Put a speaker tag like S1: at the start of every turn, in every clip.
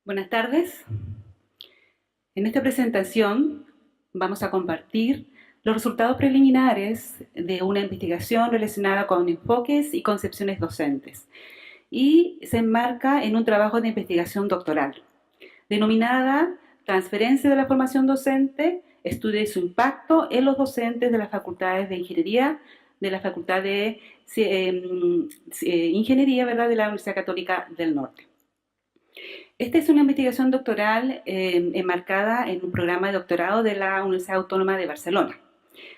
S1: Buenas tardes. En esta presentación vamos a compartir los resultados preliminares de una investigación relacionada con enfoques y concepciones docentes y se enmarca en un trabajo de investigación doctoral denominada Transferencia de la formación docente, estudia su impacto en los docentes de las facultades de ingeniería, de la Facultad de Ingeniería, ¿verdad?, de la Universidad Católica del Norte. Esta es una investigación doctoral enmarcada en un programa de doctorado de la Universidad Autónoma de Barcelona.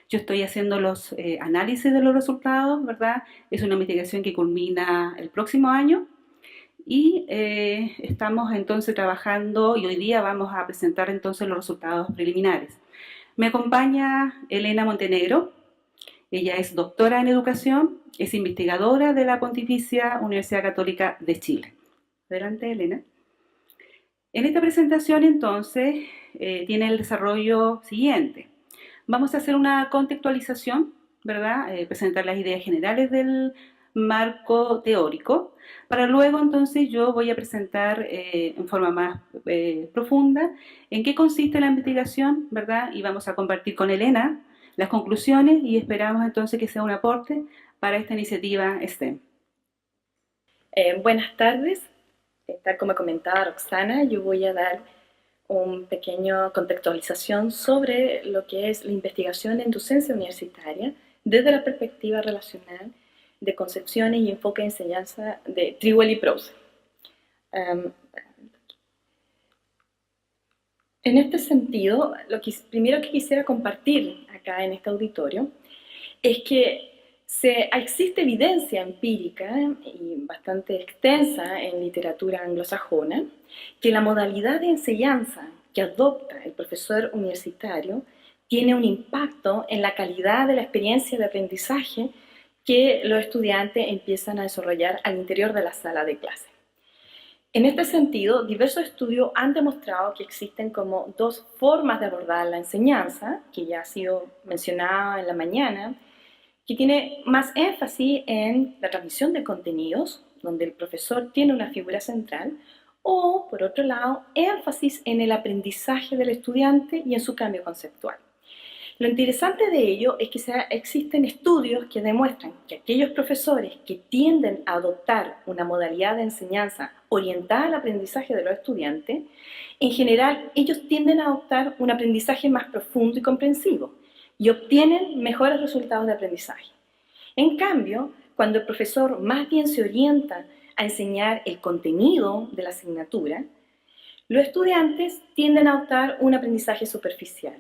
S1: Yo estoy haciendo los análisis de los resultados, ¿verdad? Es una investigación que culmina el próximo año y estamos entonces trabajando y hoy día vamos a presentar entonces los resultados preliminares. Me acompaña Elena Montenegro. Ella es doctora en educación, es investigadora de la Pontificia Universidad Católica de Chile. Adelante, Elena. En esta presentación, entonces, tiene el desarrollo siguiente. Vamos a hacer una contextualización, ¿verdad? Presentar las ideas generales del marco teórico, para luego, entonces, yo voy a presentar en forma más profunda en qué consiste la investigación, ¿verdad? Y vamos a compartir con Elena las conclusiones y esperamos, entonces, que sea un aporte para esta iniciativa STEM.
S2: Buenas tardes. Tal como comentaba Roxana, yo voy a dar una pequeña contextualización sobre lo que es la investigación en docencia universitaria desde la perspectiva relacional de concepciones y enfoque de enseñanza de Trewell y Prose. En este sentido, primero que quisiera compartir acá en este auditorio es que existe evidencia empírica y bastante extensa en literatura anglosajona que la modalidad de enseñanza que adopta el profesor universitario tiene un impacto en la calidad de la experiencia de aprendizaje que los estudiantes empiezan a desarrollar al interior de la sala de clase. En este sentido, diversos estudios han demostrado que existen como dos formas de abordar la enseñanza, que ya ha sido mencionada en la mañana, que tiene más énfasis en la transmisión de contenidos, donde el profesor tiene una figura central, o, por otro lado, énfasis en el aprendizaje del estudiante y en su cambio conceptual. Lo interesante de ello es que existen estudios que demuestran que aquellos profesores que tienden a adoptar una modalidad de enseñanza orientada al aprendizaje de los estudiantes, en general ellos tienden a adoptar un aprendizaje más profundo y comprensivo y obtienen mejores resultados de aprendizaje. En cambio, cuando el profesor más bien se orienta a enseñar el contenido de la asignatura, los estudiantes tienden a adoptar un aprendizaje superficial,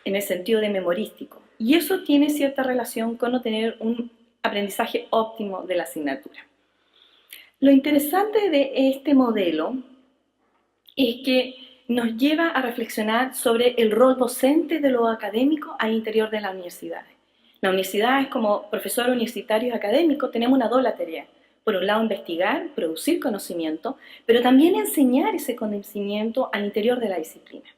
S2: en el sentido de memorístico, y eso tiene cierta relación con no tener un aprendizaje óptimo de la asignatura. Lo interesante de este modelo es que nos lleva a reflexionar sobre el rol docente de lo académico al interior de la universidad. La universidad es como profesor universitario y académico, tenemos una doble tarea. Por un lado, investigar, producir conocimiento, pero también enseñar ese conocimiento al interior de la disciplina.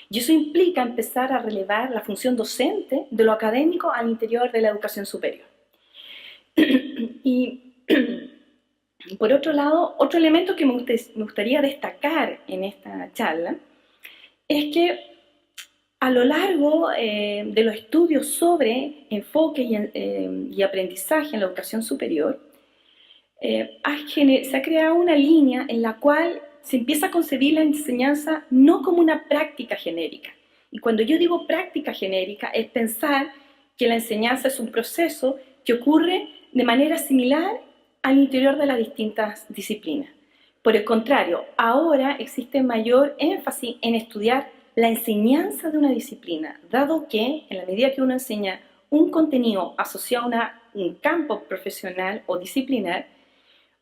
S2: Y eso implica empezar a relevar la función docente de lo académico al interior de la educación superior. Y por otro lado, otro elemento que me gustaría destacar en esta charla es que a lo largo de los estudios sobre enfoque y aprendizaje en la educación superior, se ha creado una línea en la cual se empieza a concebir la enseñanza no como una práctica genérica. Y cuando yo digo práctica genérica, es pensar que la enseñanza es un proceso que ocurre de manera similar al interior de las distintas disciplinas. Por el contrario, ahora existe mayor énfasis en estudiar la enseñanza de una disciplina, dado que en la medida que uno enseña un contenido asociado a un campo profesional o disciplinar,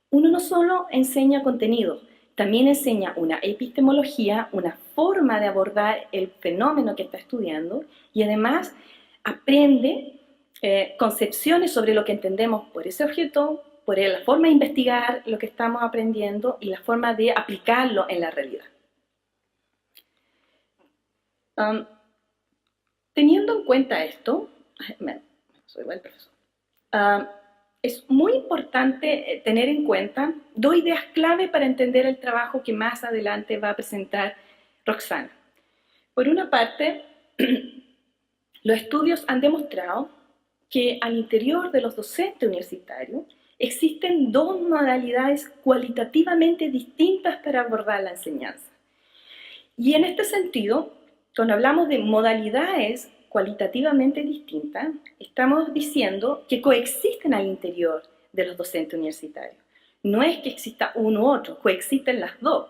S2: uno no solo enseña contenido, también enseña una epistemología, una forma de abordar el fenómeno que está estudiando y además aprende concepciones sobre lo que entendemos por ese objeto, por la forma de investigar lo que estamos aprendiendo y la forma de aplicarlo en la realidad. Teniendo en cuenta esto, soy buen profesor, es muy importante tener en cuenta dos ideas clave para entender el trabajo que más adelante va a presentar Roxana. Por una parte, los estudios han demostrado que al interior de los docentes universitarios existen dos modalidades cualitativamente distintas para abordar la enseñanza. Y en este sentido, cuando hablamos de modalidades cualitativamente distintas, estamos diciendo que coexisten al interior de los docentes universitarios. No es que exista uno u otro, coexisten las dos.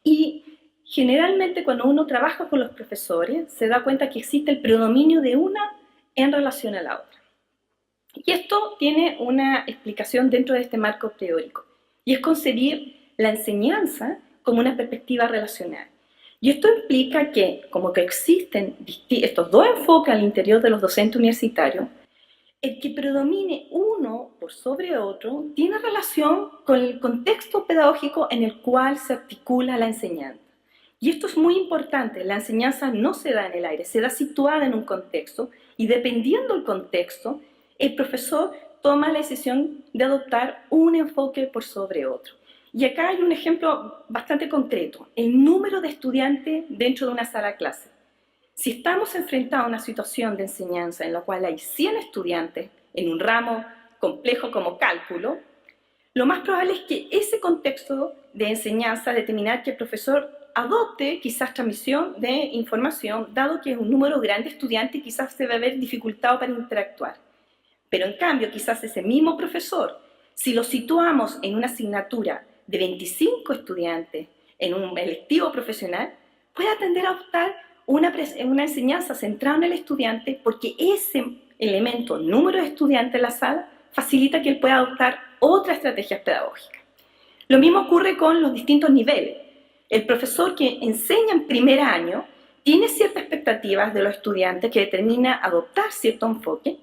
S2: Y generalmente cuando uno trabaja con los profesores, se da cuenta que existe el predominio de una en relación a la otra. Y esto tiene una explicación dentro de este marco teórico, y es concebir la enseñanza como una perspectiva relacional. Y esto implica que, como que existen estos dos enfoques al interior de los docentes universitarios, el que predomine uno por sobre otro tiene relación con el contexto pedagógico en el cual se articula la enseñanza. Y esto es muy importante, la enseñanza no se da en el aire, se da situada en un contexto, y dependiendo del contexto, el profesor toma la decisión de adoptar un enfoque por sobre otro. Y acá hay un ejemplo bastante concreto, el número de estudiantes dentro de una sala de clase. Si estamos enfrentados a una situación de enseñanza en la cual hay 100 estudiantes en un ramo complejo como cálculo, lo más probable es que ese contexto de enseñanza determinar que el profesor adopte quizás transmisión de información, dado que es un número grande de estudiantes y quizás se va a ver dificultado para interactuar. Pero en cambio, quizás ese mismo profesor, si lo situamos en una asignatura de 25 estudiantes en un electivo profesional, puede tender a adoptar una enseñanza centrada en el estudiante, porque ese elemento, número de estudiantes en la sala, facilita que él pueda adoptar otras estrategias pedagógicas. Lo mismo ocurre con los distintos niveles. El profesor que enseña en primer año tiene ciertas expectativas de los estudiantes que determina adoptar cierto enfoque,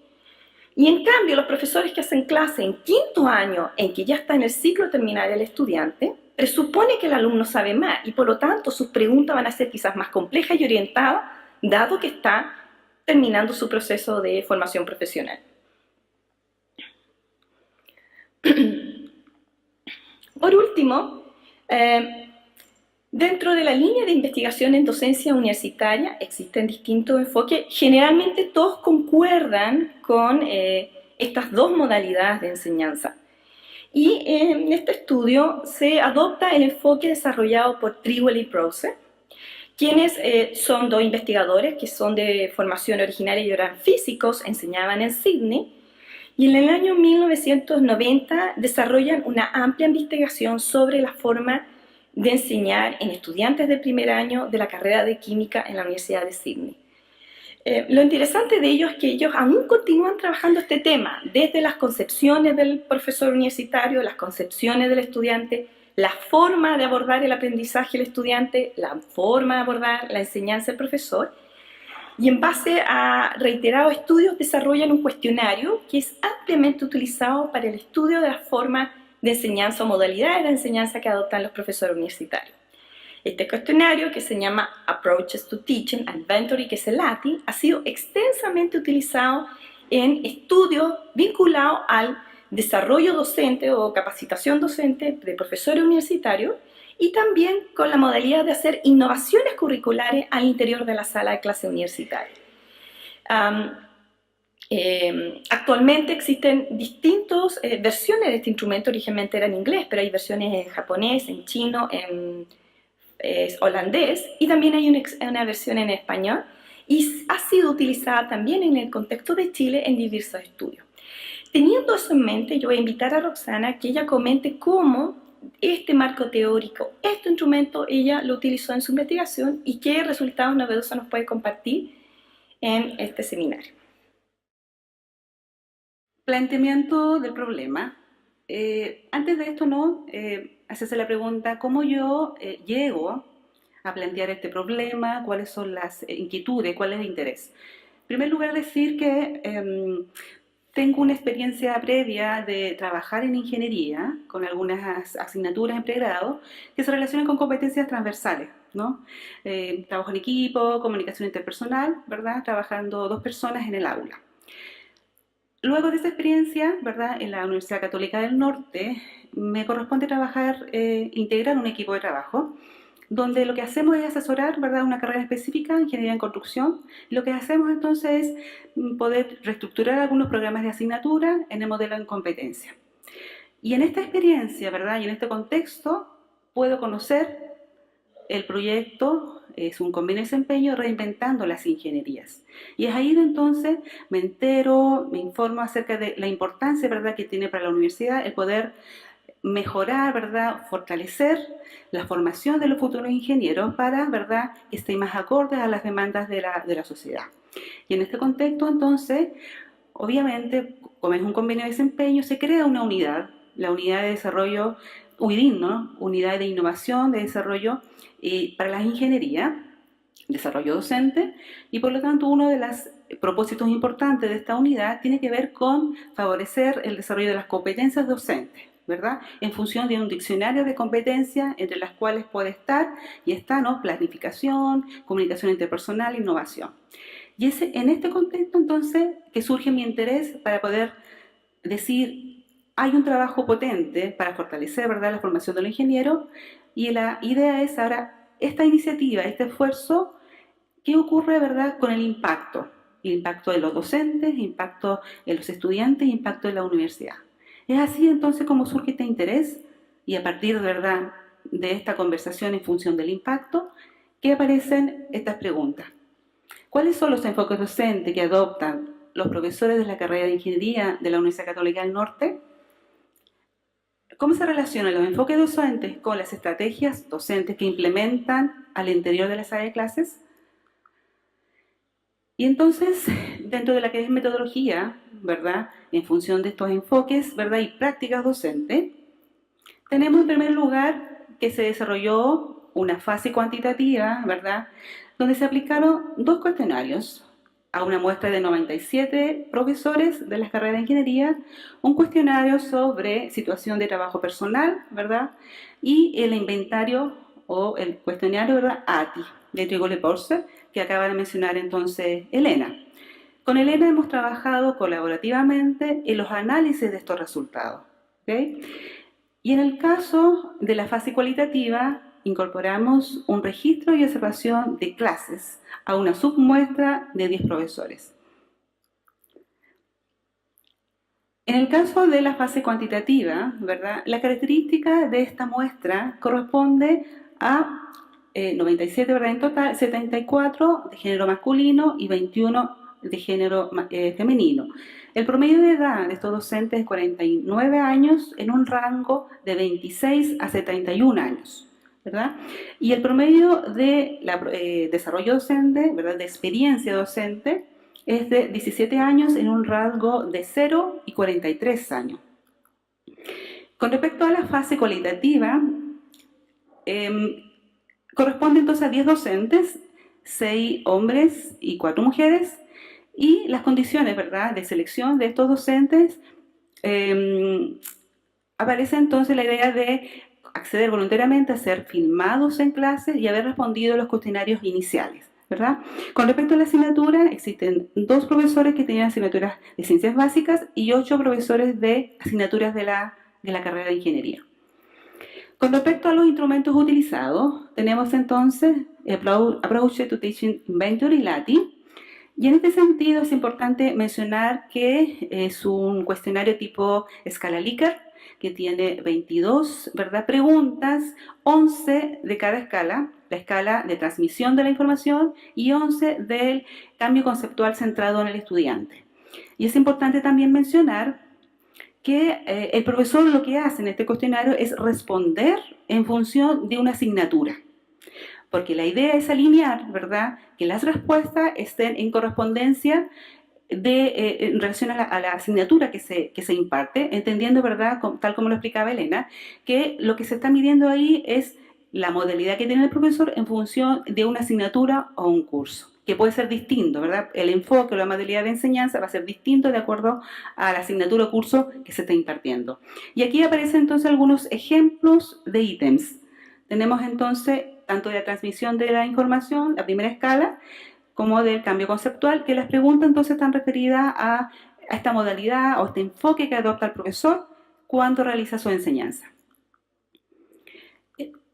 S2: y en cambio los profesores que hacen clase en quinto año, en que ya está en el ciclo terminal del estudiante, presupone que el alumno sabe más, y por lo tanto sus preguntas van a ser quizás más complejas y orientadas, dado que está terminando su proceso de formación profesional. Por último, dentro de la línea de investigación en docencia universitaria existen distintos enfoques. Generalmente todos concuerdan con estas dos modalidades de enseñanza. Y en este estudio se adopta el enfoque desarrollado por Trewell y Prose, quienes son dos investigadores que son de formación originaria y eran físicos, enseñaban en Sydney, y en el año 1990 desarrollan una amplia investigación sobre la forma de enseñar en estudiantes de primer año de la carrera de química en la Universidad de Sydney. Lo interesante de ellos es que ellos aún continúan trabajando este tema, desde las concepciones del profesor universitario, las concepciones del estudiante, la forma de abordar el aprendizaje del estudiante, la forma de abordar la enseñanza del profesor, y en base a reiterados estudios desarrollan un cuestionario que es ampliamente utilizado para el estudio de las formas de enseñanza o modalidades de enseñanza que adoptan los profesores universitarios. Este cuestionario, que se llama Approaches to Teaching, Inventory, que es el ATI, ha sido extensamente utilizado en estudios vinculados al desarrollo docente o capacitación docente de profesores universitarios, y también con la modalidad de hacer innovaciones curriculares al interior de la sala de clase universitaria. Actualmente existen distintas versiones de este instrumento, originalmente era en inglés, pero hay versiones en japonés, en chino, en holandés, y también hay una versión en español, y ha sido utilizada también en el contexto de Chile en diversos estudios. Teniendo eso en mente, yo voy a invitar a Roxana que ella comente cómo este marco teórico, este instrumento, ella lo utilizó en su investigación y qué resultados novedosos nos puede compartir en este seminario.
S1: Planteamiento del problema. Antes de esto, hacerse la pregunta, ¿cómo yo llego a plantear este problema? ¿Cuáles son las inquietudes? ¿Cuál es el interés? En primer lugar, decir que tengo una experiencia previa de trabajar en ingeniería, con algunas asignaturas en pregrado, que se relacionan con competencias transversales, ¿no? Trabajo en equipo, comunicación interpersonal, ¿verdad? Trabajando dos personas en el aula. Luego de esa experiencia, ¿verdad? En la Universidad Católica del Norte, me corresponde trabajar, integrar un equipo de trabajo, donde lo que hacemos es asesorar, ¿verdad? Una carrera específica, ingeniería en construcción. Lo que hacemos entonces es poder reestructurar algunos programas de asignatura en el modelo en competencia. Y en esta experiencia, ¿verdad? Y en este contexto, puedo conocer el proyecto, es un convenio de desempeño reinventando las ingenierías. Y es ahí entonces me entero, me informo acerca de la importancia, ¿verdad?, que tiene para la universidad el poder mejorar, ¿verdad?, fortalecer la formación de los futuros ingenieros para, ¿verdad?, que estén más acordes a las demandas de la sociedad. Y en este contexto, entonces, obviamente, como es un convenio de desempeño, se crea una unidad, la unidad de desarrollo UIDIN, ¿no? Unidad de innovación, de desarrollo para las ingenierías, desarrollo docente, y por lo tanto uno de los propósitos importantes de esta unidad tiene que ver con favorecer el desarrollo de las competencias docentes, ¿verdad? En función de un diccionario de competencias entre las cuales puede estar y está, ¿no? Planificación, comunicación interpersonal, innovación. Y es en este contexto entonces que surge mi interés para poder decir, hay un trabajo potente para fortalecer, ¿verdad?, la formación del ingeniero, y la idea es ahora, esta iniciativa, este esfuerzo, ¿qué ocurre, verdad, con el impacto? El impacto de los docentes, impacto en los estudiantes, impacto en la universidad. Es así entonces como surge este interés, y a partir, ¿verdad?, de esta conversación en función del impacto, que aparecen estas preguntas. ¿Cuáles son los enfoques docentes que adoptan los profesores de la carrera de Ingeniería de la Universidad Católica del Norte? ¿Cómo se relacionan los enfoques docentes con las estrategias docentes que implementan al interior de la sala de clases? Y entonces, dentro de la que es metodología, ¿verdad?, en función de estos enfoques, ¿verdad?, y prácticas docentes, tenemos en primer lugar que se desarrolló una fase cuantitativa, ¿verdad?, donde se aplicaron 2 cuestionarios a una muestra de 97 profesores de las carreras de ingeniería, un cuestionario sobre situación de trabajo personal, ¿verdad?, y el inventario o el cuestionario, ¿verdad?, ATI, de Trigo-Leporse, que acaba de mencionar entonces Elena. Con Elena hemos trabajado colaborativamente en los análisis de estos resultados, ¿okay? Y en el caso de la fase cualitativa, incorporamos un registro y observación de clases a una submuestra de 10 profesores. En el caso de la fase cuantitativa, ¿verdad?, la característica de esta muestra corresponde a 97, ¿verdad?, en total, 74 de género masculino y 21 de género femenino. El promedio de edad de estos docentes es 49 años en un rango de 26 a 71 años, ¿verdad? Y el promedio de desarrollo docente, ¿verdad?, de experiencia docente, es de 17 años en un rango de 0 y 43 años. Con respecto a la fase cualitativa, corresponde entonces a 10 docentes, 6 hombres y 4 mujeres, y las condiciones, ¿verdad?, de selección de estos docentes, aparece entonces la idea de acceder voluntariamente a ser filmados en clases y haber respondido a los cuestionarios iniciales, ¿verdad? Con respecto a la asignatura, existen 2 profesores que tenían asignaturas de ciencias básicas y 8 profesores de asignaturas de la carrera de ingeniería. Con respecto a los instrumentos utilizados, tenemos entonces Approach to Teaching Inventory, LATI, y en este sentido es importante mencionar que es un cuestionario tipo escala Likert, que tiene 22, ¿verdad?, preguntas, 11 de cada escala, la escala de transmisión de la información y 11 del cambio conceptual centrado en el estudiante. Y es importante también mencionar que el profesor lo que hace en este cuestionario es responder en función de una asignatura. Porque la idea es alinear, ¿verdad?, que las respuestas estén en correspondencia en relación a la asignatura que se imparte, entendiendo, ¿verdad?, tal como lo explicaba Elena, que lo que se está midiendo ahí es la modalidad que tiene el profesor en función de una asignatura o un curso, que puede ser distinto, ¿verdad? El enfoque o la modalidad de enseñanza va a ser distinto de acuerdo a la asignatura o curso que se está impartiendo. Y aquí aparecen entonces algunos ejemplos de ítems. Tenemos entonces tanto de la transmisión de la información, la primera escala, como del cambio conceptual, que las preguntas entonces están referidas a a esta modalidad o este enfoque que adopta el profesor cuando realiza su enseñanza.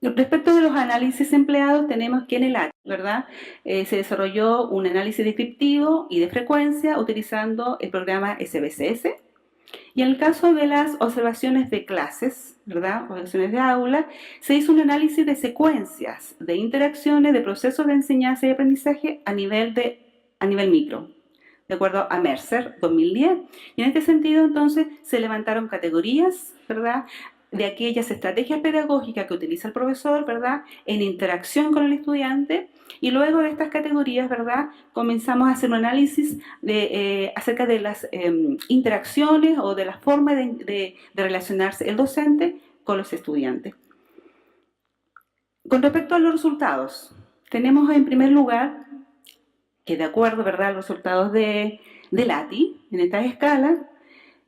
S1: Respecto de los análisis empleados, tenemos que en el ATI, ¿verdad? Se desarrolló un análisis descriptivo y de frecuencia utilizando el programa SPSS. Y en el caso de las observaciones de clases, ¿verdad? Observaciones de aula, se hizo un análisis de secuencias, de interacciones, de procesos de enseñanza y aprendizaje a nivel micro, de acuerdo a Mercer 2010. Y en este sentido, entonces, se levantaron categorías, ¿verdad?, de aquellas estrategias pedagógicas que utiliza el profesor, ¿verdad?, en interacción con el estudiante, y luego de estas categorías, ¿verdad?, comenzamos a hacer un análisis acerca de las interacciones o de la forma de relacionarse el docente con los estudiantes. Con respecto a los resultados, tenemos en primer lugar que de acuerdo, ¿verdad?, a los resultados de ATI, en estas escalas,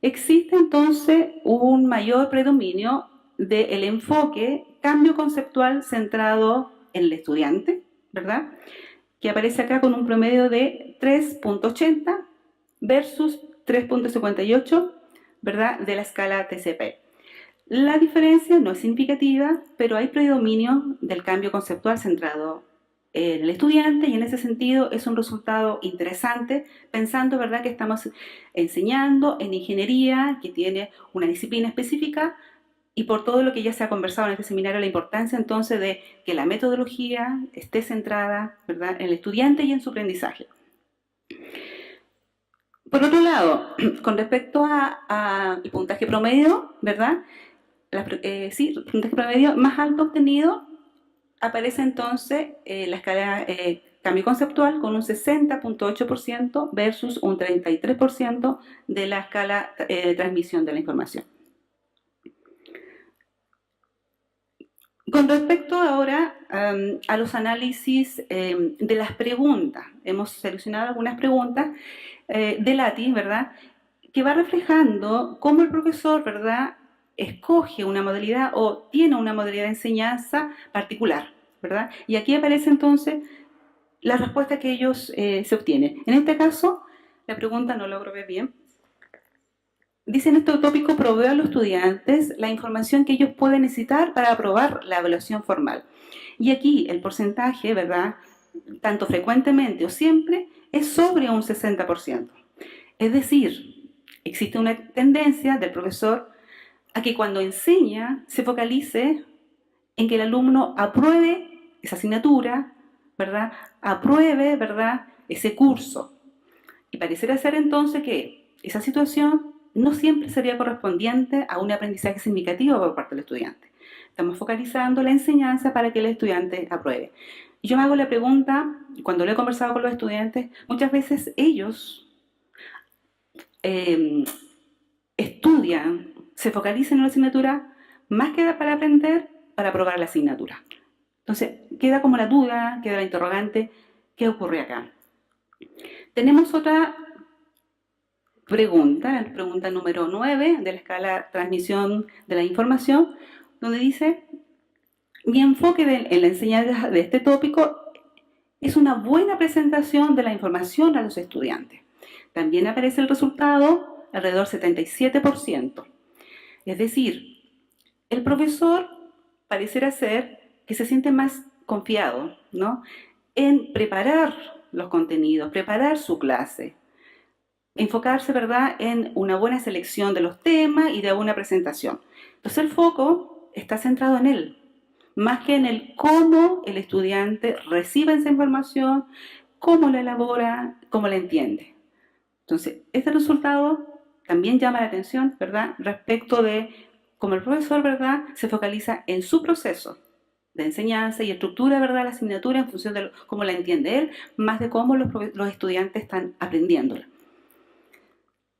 S1: existe entonces un mayor predominio del enfoque cambio conceptual centrado en el estudiante, ¿verdad?, que aparece acá con un promedio de 3.80 versus 3.58, ¿verdad?, de la escala TCP. La diferencia no es significativa, pero hay predominio del cambio conceptual centrado en el estudiante, y en ese sentido es un resultado interesante, pensando, ¿verdad?, que estamos enseñando en ingeniería, que tiene una disciplina específica, y por todo lo que ya se ha conversado en este seminario, la importancia entonces de que la metodología esté centrada, ¿verdad?, en el estudiante y en su aprendizaje. Por otro lado, con respecto al puntaje promedio, ¿verdad?, sí, el puntaje promedio más alto obtenido aparece entonces la escala cambio conceptual con un 60.8% versus un 33% de la escala de transmisión de la información. Con respecto ahora a los análisis de las preguntas, hemos seleccionado algunas preguntas del ATI, ¿verdad?, que va reflejando cómo el profesor, ¿verdad?, escoge una modalidad o tiene una modalidad de enseñanza particular, ¿verdad? Y aquí aparece entonces la respuesta que ellos se obtienen. En este caso, la pregunta no logro ver bien. Dice: en este tópico provee a los estudiantes la información que ellos pueden necesitar para aprobar la evaluación formal. Y aquí el porcentaje, ¿verdad?, tanto frecuentemente o siempre, es sobre un 60%. Es decir, existe una tendencia del profesor a que cuando enseña se focalice en que el alumno apruebe esa asignatura, ¿verdad?, apruebe, ¿verdad?, ese curso. Y pareciera ser entonces que esa situación no siempre sería correspondiente a un aprendizaje significativo por parte del estudiante. Estamos focalizando la enseñanza para que el estudiante apruebe. Y yo me hago la pregunta, cuando lo he conversado con los estudiantes, muchas veces ellos estudian, se focalizan en una asignatura más que para aprender, para aprobar la asignatura. Entonces, queda como la duda, queda la interrogante, ¿qué ocurre acá? Tenemos otra pregunta, la pregunta número 9 de la escala transmisión de la información, donde dice: mi enfoque en la enseñanza de este tópico es una buena presentación de la información a los estudiantes. También aparece el resultado alrededor del 77%. Es decir, el profesor pareciera ser que se siente más confiado, ¿no?, en preparar los contenidos, preparar su clase, enfocarse, ¿verdad?, en una buena selección de los temas y de una presentación. Entonces el foco está centrado en él, más que en el cómo el estudiante recibe esa información, cómo la elabora, cómo la entiende. Entonces, este resultado también llama la atención, ¿verdad?, respecto de cómo el profesor, ¿verdad?, se focaliza en su proceso de enseñanza y estructura, ¿verdad?, la asignatura en función de cómo la entiende él, más de cómo los estudiantes están aprendiéndola.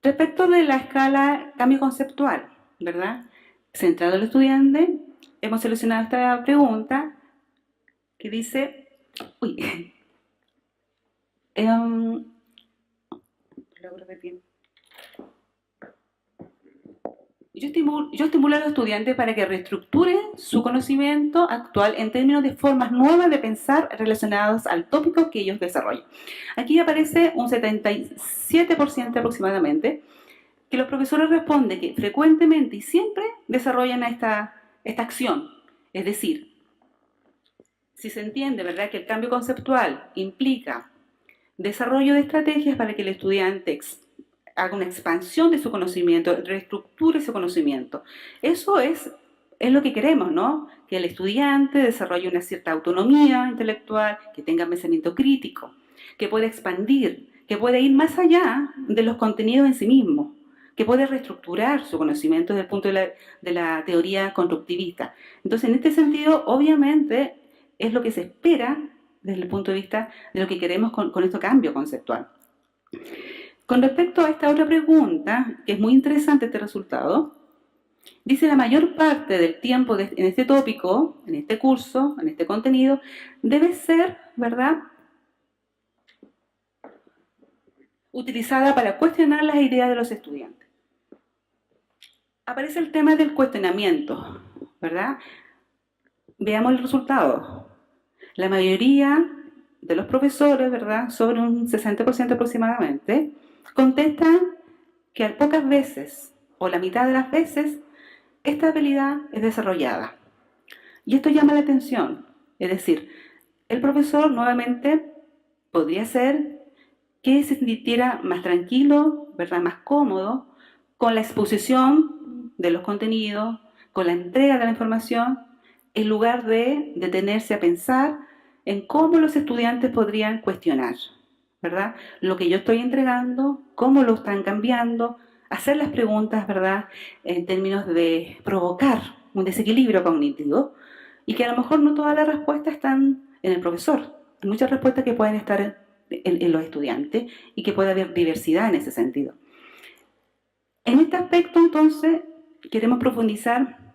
S1: Respecto de la escala cambio conceptual, ¿verdad?, centrado en el estudiante, hemos seleccionado esta pregunta que dice, logro ver bien. Yo estimulo a los estudiantes para que reestructuren su conocimiento actual en términos de formas nuevas de pensar relacionadas al tópico que ellos desarrollan. Aquí aparece un 77% aproximadamente que los profesores responden que frecuentemente y siempre desarrollan esta acción. Es decir, si se entiende, ¿verdad?, que el cambio conceptual implica desarrollo de estrategias para que el estudiante haga una expansión de su conocimiento, reestructure su conocimiento. Eso es lo que queremos, ¿no? Que el estudiante desarrolle una cierta autonomía intelectual, que tenga pensamiento crítico, que pueda expandir, que pueda ir más allá de los contenidos en sí mismos, que puede reestructurar su conocimiento desde el punto de la teoría constructivista. Entonces, en este sentido, obviamente, es lo que se espera desde el punto de vista de lo que queremos con este cambio conceptual. Con respecto a esta otra pregunta, que es muy interesante este resultado, dice la mayor parte del tiempo en este tópico, en este curso, en este contenido, debe ser, ¿verdad?, utilizada para cuestionar las ideas de los estudiantes. Aparece el tema del cuestionamiento, ¿verdad? Veamos el resultado. La mayoría de los profesores, ¿verdad?, sobre un 60% aproximadamente, contestan que pocas veces, o la mitad de las veces, esta habilidad es desarrollada. Y esto llama la atención. Es decir, el profesor nuevamente podría ser que se sintiera más tranquilo, ¿verdad?, más cómodo con la exposición de los contenidos, con la entrega de la información, en lugar de detenerse a pensar en cómo los estudiantes podrían cuestionar, ¿verdad?, lo que yo estoy entregando, cómo lo están cambiando, hacer las preguntas, ¿verdad?, en términos de provocar un desequilibrio cognitivo, y que a lo mejor no todas las respuestas están en el profesor. Hay muchas respuestas que pueden estar en los estudiantes y que puede haber diversidad en ese sentido. En este aspecto, entonces, queremos profundizar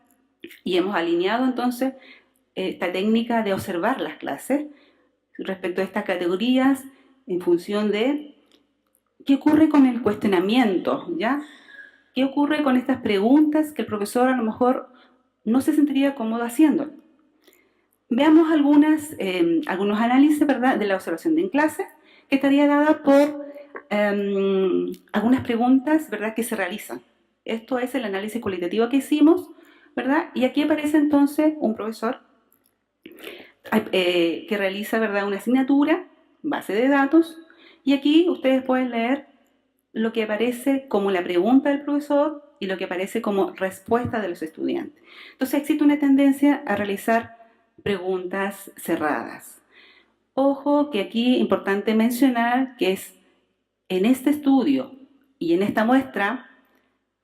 S1: y hemos alineado, entonces, esta técnica de observar las clases respecto a estas categorías en función de qué ocurre con el cuestionamiento, ¿ya? ¿Qué ocurre con estas preguntas que el profesor a lo mejor no se sentiría cómodo haciendo? Veamos algunos análisis, ¿verdad?, de la observación en clase, que estaría dada por algunas preguntas, ¿verdad?, que se realizan. Esto es el análisis cualitativo que hicimos, ¿verdad? Y aquí aparece entonces un profesor que realiza, ¿verdad?, una asignatura, base de datos, y aquí ustedes pueden leer lo que aparece como la pregunta del profesor y lo que aparece como respuesta de los estudiantes. Entonces existe una tendencia a realizar preguntas cerradas. Ojo que aquí es importante mencionar que es en este estudio y en esta muestra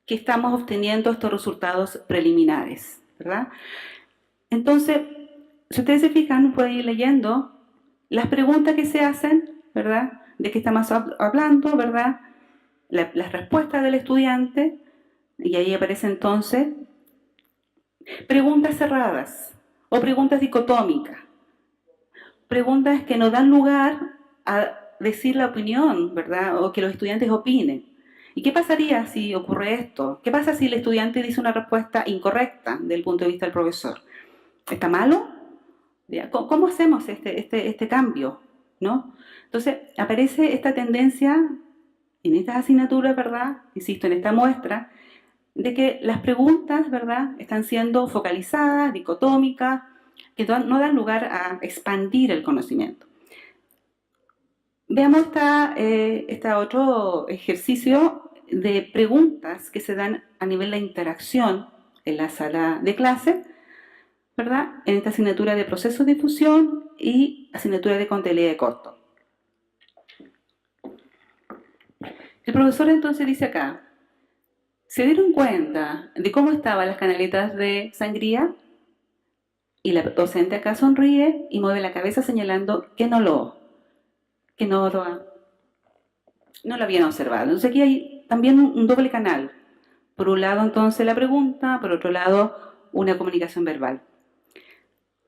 S1: que estamos obteniendo estos resultados preliminares, ¿verdad? Entonces, si ustedes se fijan, pueden ir leyendo las preguntas que se hacen, ¿verdad?, de qué estamos hablando, ¿verdad?, las respuestas del estudiante, y ahí aparece entonces preguntas cerradas o preguntas dicotómicas, preguntas que no dan lugar a decir la opinión, ¿verdad?, o que los estudiantes opinen. ¿Y qué pasaría si ocurre esto? ¿Qué pasa si el estudiante dice una respuesta incorrecta desde el punto de vista del profesor? ¿Está malo? ¿Cómo hacemos este cambio, ¿no? Entonces, aparece esta tendencia en estas asignaturas, ¿verdad?, insisto, en esta muestra, de que las preguntas, ¿verdad?, están siendo focalizadas, dicotómicas, que no dan lugar a expandir el conocimiento. Veamos este otro ejercicio de preguntas que se dan a nivel de interacción en la sala de clase, ¿verdad?, en esta asignatura de procesos de difusión y asignatura de contabilidad de costo. El profesor entonces dice acá, ¿se dieron cuenta de cómo estaban las canaletas de sangría? Y la docente acá sonríe y mueve la cabeza señalando que no lo habían observado. Entonces aquí hay también un doble canal. Por un lado entonces la pregunta, por otro lado una comunicación verbal.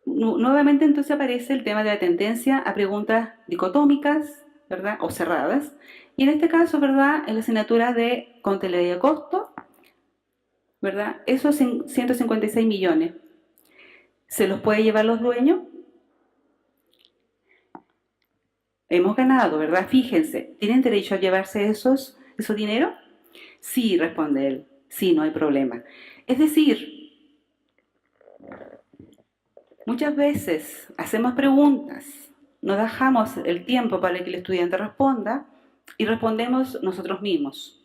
S1: Nuevamente entonces aparece el tema de la tendencia a preguntas dicotómicas, ¿verdad?, o cerradas. Y en este caso, ¿verdad?, en la asignatura de contabilidad de costo, ¿verdad?, esos 156 millones, ¿se los puede llevar los dueños? Hemos ganado, ¿verdad? Fíjense, ¿tienen derecho a llevarse esos dinero? Sí, responde él, sí, no hay problema. Es decir, muchas veces hacemos preguntas, nos dejamos el tiempo para que el estudiante responda y respondemos nosotros mismos,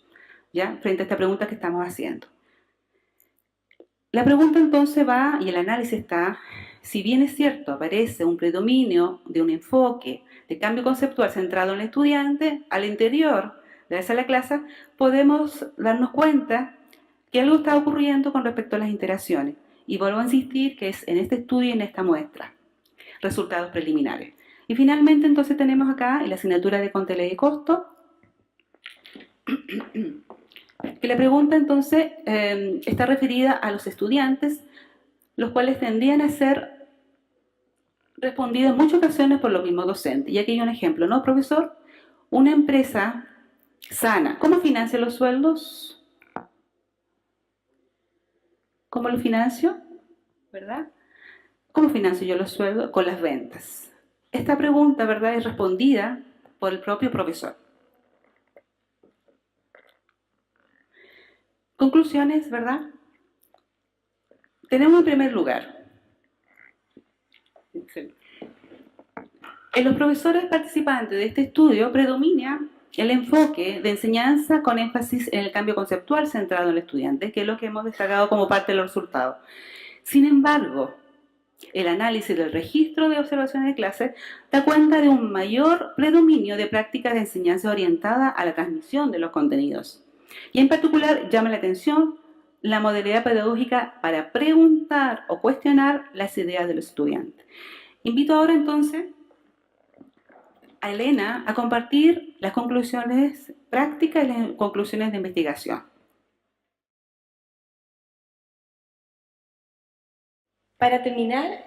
S1: ¿ya? Frente a esta pregunta que estamos haciendo. La pregunta entonces va, y el análisis está, si bien es cierto, aparece un predominio de un enfoque de cambio conceptual centrado en el estudiante, al interior de la sala de clase podemos darnos cuenta que algo está ocurriendo con respecto a las interacciones. Y vuelvo a insistir que es en este estudio y en esta muestra. Resultados preliminares. Y finalmente entonces tenemos acá en la asignatura de contabilidad y costo, que la pregunta entonces está referida a los estudiantes, los cuales tendrían a ser respondidos en muchas ocasiones por los mismos docentes. Y aquí hay un ejemplo, ¿no, profesor? Una empresa sana, ¿cómo financia los sueldos? ¿Cómo lo financio? ¿Verdad? ¿Cómo financio yo los sueldos? Con las ventas. Esta pregunta, ¿verdad?, es respondida por el propio profesor. Conclusiones, ¿verdad? Tenemos en primer lugar, en los profesores participantes de este estudio predomina el enfoque de enseñanza con énfasis en el cambio conceptual centrado en el estudiante, que es lo que hemos destacado como parte de los resultados. Sin embargo, el análisis del registro de observaciones de clase da cuenta de un mayor predominio de prácticas de enseñanza orientada a la transmisión de los contenidos. Y en particular llama la atención la modalidad pedagógica para preguntar o cuestionar las ideas de los estudiantes. Invito ahora entonces a Elena a compartir las conclusiones prácticas y las conclusiones de investigación.
S2: Para terminar,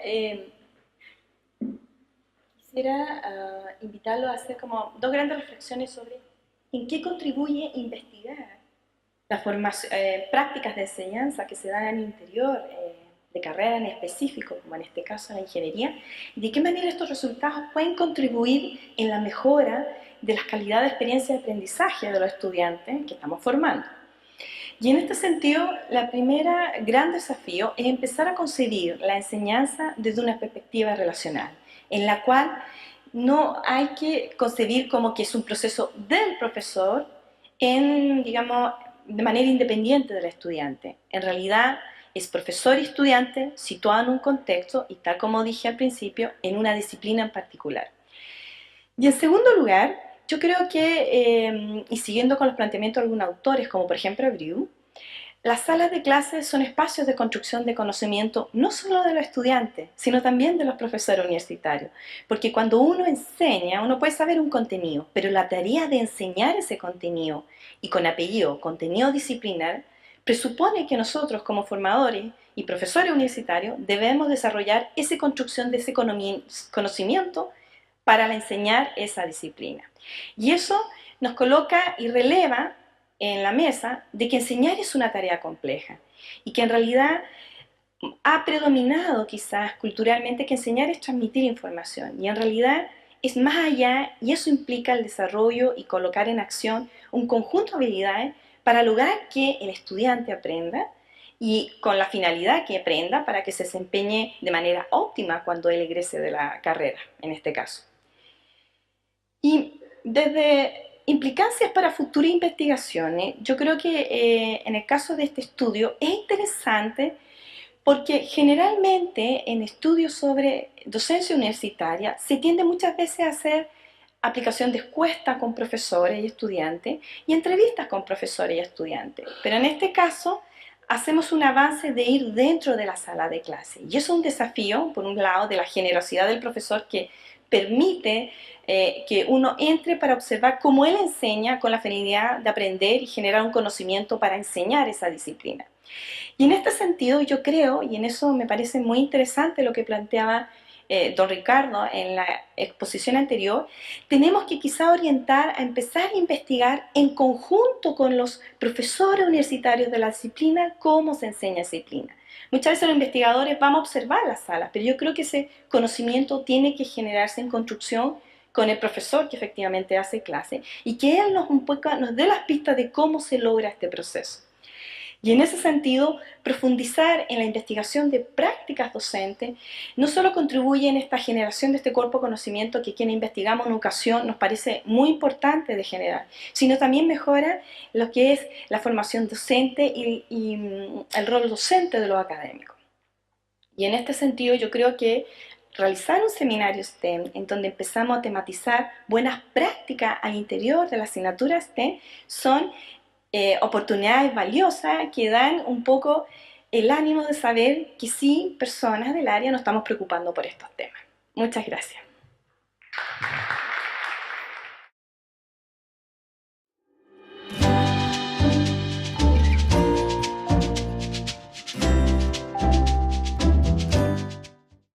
S2: quisiera invitarlo a hacer como dos grandes reflexiones sobre en qué contribuye investigar las prácticas de enseñanza que se dan al interior de carrera en específico, como en este caso la ingeniería, y de qué manera estos resultados pueden contribuir en la mejora de las calidades de experiencia de aprendizaje de los estudiantes que estamos formando. Y en este sentido, la primera gran desafío es empezar a concebir la enseñanza desde una perspectiva relacional, en la cual no hay que concebir como que es un proceso del profesor digamos, de manera independiente del estudiante. En realidad es profesor y estudiante situado en un contexto y, tal como dije al principio, en una disciplina en particular. Y en segundo lugar, yo creo que, y siguiendo con los planteamientos de algunos autores, como por ejemplo Brieux, las salas de clases son espacios de construcción de conocimiento no solo de los estudiantes, sino también de los profesores universitarios. Porque cuando uno enseña, uno puede saber un contenido, pero la tarea de enseñar ese contenido, y con apellido, contenido disciplinar, presupone que nosotros como formadores y profesores universitarios debemos desarrollar esa construcción de ese conocimiento para enseñar esa disciplina. Y eso nos coloca y releva en la mesa de que enseñar es una tarea compleja y que en realidad ha predominado quizás culturalmente que enseñar es transmitir información y en realidad es más allá y eso implica el desarrollo y colocar en acción un conjunto de habilidades para lograr que el estudiante aprenda y con la finalidad que aprenda para que se desempeñe de manera óptima cuando él egrese de la carrera, en este caso. Y desde implicancias para futuras investigaciones, yo creo que en el caso de este estudio es interesante porque generalmente en estudios sobre docencia universitaria se tiende muchas veces a hacer aplicación de encuestas con profesores y estudiantes y entrevistas con profesores y estudiantes. Pero en este caso hacemos un avance de ir dentro de la sala de clase. Y eso es un desafío, por un lado, de la generosidad del profesor que permite que uno entre para observar cómo él enseña con la finalidad de aprender y generar un conocimiento para enseñar esa disciplina. Y en este sentido yo creo, y en eso me parece muy interesante lo que planteaba don Ricardo en la exposición anterior, tenemos que quizá orientar a empezar a investigar en conjunto con los profesores universitarios de la disciplina cómo se enseña esa disciplina. Muchas veces los investigadores vamos a observar las salas, pero yo creo que ese conocimiento tiene que generarse en construcción con el profesor que efectivamente hace clase y que él nos dé las pistas de cómo se logra este proceso. Y en ese sentido, profundizar en la investigación de prácticas docentes no solo contribuye en esta generación de este cuerpo de conocimiento que quienes investigamos en educación nos parece muy importante de generar, sino también mejora lo que es la formación docente y el rol docente de los académicos. Y en este sentido yo creo que realizar un seminario STEM en donde empezamos a tematizar buenas prácticas al interior de la asignatura STEM son oportunidades valiosas que dan un poco el ánimo de saber que sí, personas del área nos estamos preocupando por estos temas. Muchas gracias.